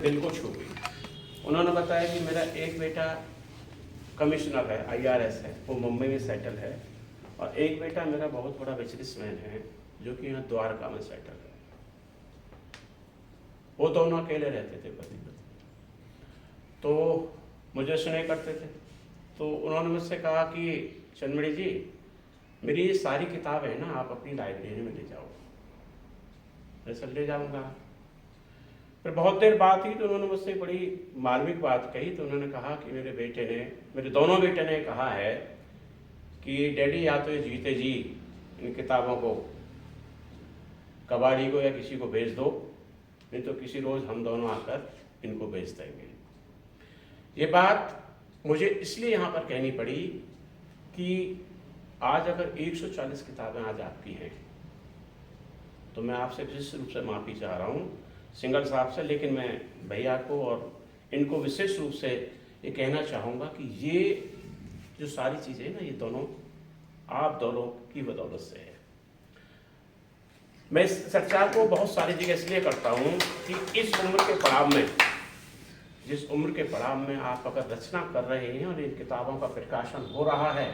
दिल को छू गई। उन्होंने बताया कि मेरा एक बेटा कमिश्नर है, IRS है, वो मुंबई में सेटल है, और एक बेटा मेरा बहुत बड़ा बिजनेसमैन है जो कि यहाँ द्वारका में सेटल है। वो दोनों अकेले रहते थे पति पत्नी। तो मुझे स्नेह करते थे। तो उन्होंने मुझसे कहा कि चंद्रमणि जी, मेरी ये सारी किताबें हैं ना, आप अपनी लाइब्रेरी में ले जाओ। मैं सर ले जाऊँगा। फिर बहुत देर बात हुई तो उन्होंने मुझसे बड़ी मार्मिक बात कही। तो उन्होंने कहा कि मेरे दोनों बेटे ने कहा है कि डैडी, या तो ये जीते जी इन किताबों को कबाड़ी को या किसी को बेच दो, नहीं तो किसी रोज़ हम दोनों आकर इनको बेच देंगे। ये बात मुझे इसलिए यहाँ पर कहनी पड़ी कि आज अगर 140 किताबें आज आपकी हैं तो मैं आपसे विशेष रूप से माफ़ी चाह रहा हूँ सिंगल साहब से, लेकिन मैं भैया को और इनको विशेष रूप से ये कहना चाहूँगा कि ये जो सारी चीज़ें ना, ये दोनों आप दोनों की बदौलत से है। मैं इस चर्चा को बहुत सारी जगह इसलिए करता हूँ कि इस उम्र के पड़ाव में, जिस उम्र के पड़ाव में आप अगर रचना कर रहे हैं और इन किताबों का प्रकाशन हो रहा है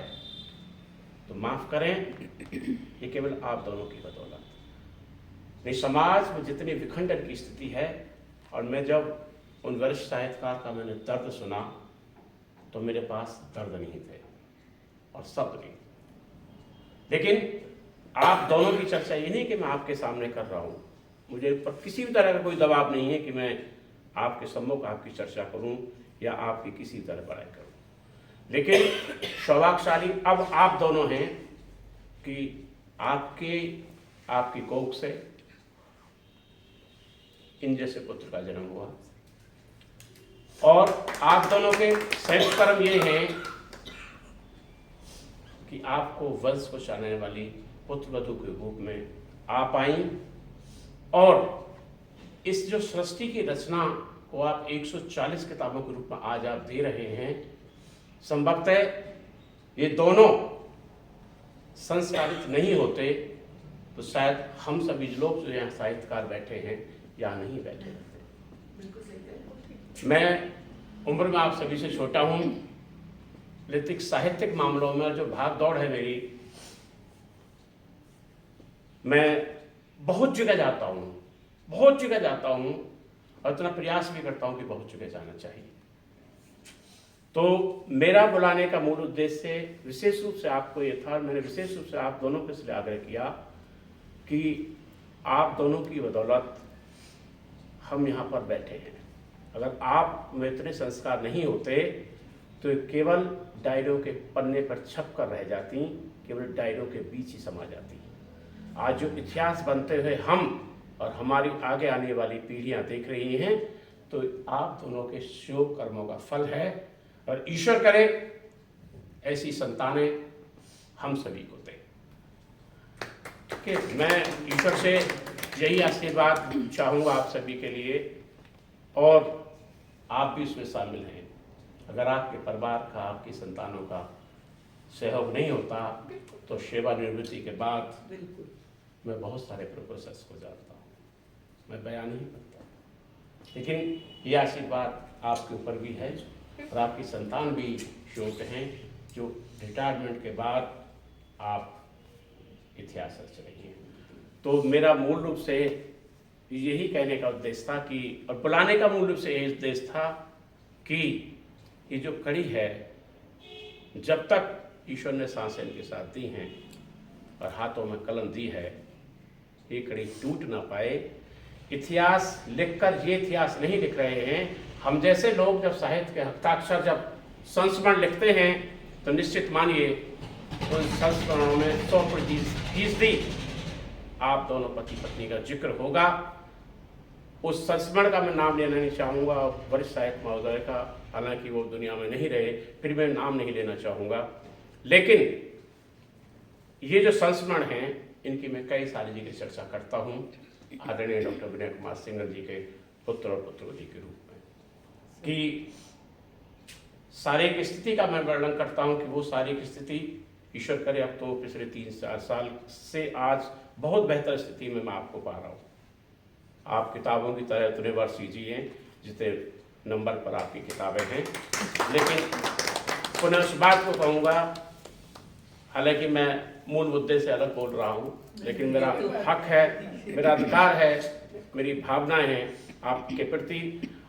तो माफ़ करें, ये केवल आप दोनों की बदौलत। नहीं, समाज में जितनी विखंडन की स्थिति है, और मैं जब उन वरिष्ठ साहित्यकार का मैंने दर्द सुना तो मेरे पास दर्द नहीं थे और शब्द नहीं। लेकिन आप दोनों की चर्चा ये नहीं कि मैं आपके सामने कर रहा हूँ, मुझे पर किसी भी तरह का कोई दबाव नहीं है कि मैं आपके सम्मुख आपकी चर्चा करूँ या आपकी किसी तरह बड़ाई करूँ। लेकिन सौभाग्यशाली अब आप दोनों हैं कि आपकी कोख से इन जैसे पुत्र का जन्म हुआ, और आप दोनों के संयुक्त कर्म ये हैं कि आपको वंश को चलाने वाली पुत्र वधू के रूप में आप आई, और इस जो सृष्टि की रचना को आप 140 किताबों के रूप में आज आप दे रहे हैं, संभवतः ये दोनों संस्कारित नहीं होते तो शायद हम सभी लोग जो यहाँ साहित्यकार बैठे हैं यहाँ नहीं बैठे रहते। मैं उम्र में आप सभी से छोटा हूँ, लेकिन साहित्यिक मामलों में जो भाग दौड़ है मेरी, मैं बहुत जगह जाता हूँ और इतना प्रयास भी करता हूँ कि बहुत जगह जाना चाहिए। तो मेरा बुलाने का मूल उद्देश्य विशेष रूप से आपको ये था, और मैंने विशेष रूप से आप दोनों के इसलिए आग्रह किया कि आप दोनों की बदौलत हम यहाँ पर बैठे हैं। अगर आप में इतने संस्कार नहीं होते तो केवल डायरियों के पन्ने पर छप कर रह जाती, केवल डायरियों के बीच ही समा जाती। आज जो इतिहास बनते हुए हम और हमारी आगे आने वाली पीढ़ियां देख रही हैं, तो आप दोनों के शोक कर्मों का फल है, और ईश्वर करे ऐसी संतानें हम सभी को दें। ठीक, मैं ईश्वर से यही आशीर्वाद चाहूँगा आप सभी के लिए, और आप भी उसमें शामिल हैं। अगर आपके परिवार का, आपकी संतानों का सहयोग नहीं होता तो सेवानिवृत्ति के बाद मैं बहुत सारे प्रोफेसर्स को जानता हूँ, मैं बयान नहीं करता, लेकिन ये आशीर्वाद आपके ऊपर भी है, और आपकी संतान भी योग्य हैं जो रिटायरमेंट के बाद आप इतिहास रच रही हैं। तो मेरा मूल रूप से यही कहने का उद्देश्य था कि, और बुलाने का मूल रूप से यही उद्देश्य था कि ये जो कड़ी है, जब तक ईश्वर ने सांसें इनके साथ दी हैं और हाथों में कलम दी है, ये कड़ी टूट ना पाए। इतिहास लिखकर ये इतिहास नहीं लिख रहे हैं, हम जैसे लोग जब साहित्य के हस्ताक्षर, जब संस्मरण लिखते हैं तो निश्चित मानिए उन संस्मरणों में 100% आप दोनों पति पत्नी का जिक्र होगा। उस संस्मरण का मैं नाम लेना नहीं चाहूँगा, वरिष्ठ साहित्य महोदय का, हालांकि वो दुनिया में नहीं रहे, फिर मैं नाम नहीं लेना चाहूँगा, लेकिन ये जो संस्मरण हैं इनकी मैं कई सारी जगह चर्चा करता हूँ आदरणीय डॉक्टर विनय कुमार सिंघल जी के पुत्र और पुत्रवधू के रूप में, कि शारीरिक स्थिति का मैं वर्णन करता हूँ कि वो शारीरिक स्थिति ईश्वर करे अब तो पिछले 3-4 साल से आज बहुत बेहतर स्थिति में मैं आपको पा रहा हूँ। आप किताबों की तरह इतने वर्ष जिए, जितने नंबर पर आपकी किताबें हैं। लेकिन पुनः उस बात को कहूँगा, हालांकि मैं मूल मुद्दे से अलग बोल रहा हूँ, लेकिन मेरा हक है, मेरा अधिकार है, मेरी भावनाएं हैं आपके प्रति,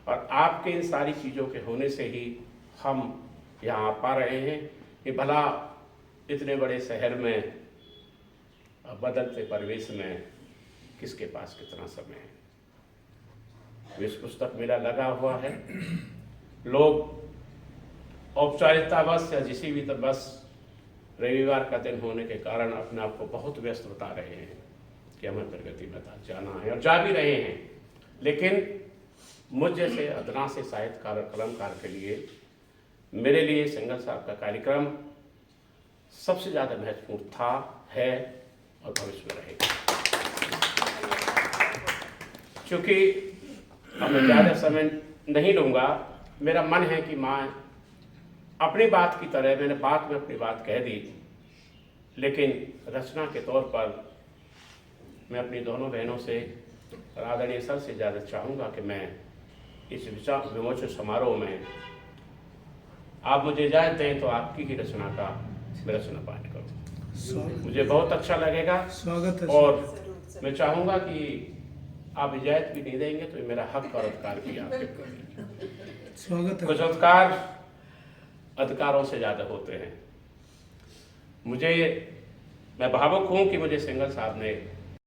और आपके इन सारी चीज़ों के होने से ही हम यहाँ आ पा रहे हैं कि भला इतने बड़े शहर में बदलते परिवेश में किसके पास कितना समय है। विश्व पुस्तक मेला लगा हुआ है, लोग औपचारिकता बस या किसी भी बस रविवार का दिन होने के कारण अपने आप को बहुत व्यस्त बता रहे हैं कि हमें प्रगति में जाना है, और जा भी रहे हैं। लेकिन मुझ जैसे अदना से साहित्यकार और कलमकार के लिए, मेरे लिए सिंघल साहब का कार्यक्रम सबसे ज़्यादा महत्वपूर्ण था, है और भविष्य में रहेगा। क्योंकि अब मैं ज़्यादा समय नहीं लूँगा, मेरा मन है कि मैं अपनी बात की तरह, मैंने बात में अपनी बात कह दी, लेकिन रचना के तौर पर मैं अपनी दोनों बहनों से और आदरणीय सर से ज़्यादा चाहूँगा कि मैं इस विचार विमोचन समारोह में आप मुझे इजाज़त दें तो आपकी ही रचना का मैं रचना पाठ करूँ, मुझे बहुत अच्छा लगेगा। स्वागत है। और मैं चाहूँगा कि आप इजाज़त भी नहीं देंगे तो मेरा हक और अधिकार भी आपके स्वागत है। कुछ अधिकार अधिकारों से ज़्यादा होते हैं। मैं भावुक हूँ कि मुझे सिंघल साहब ने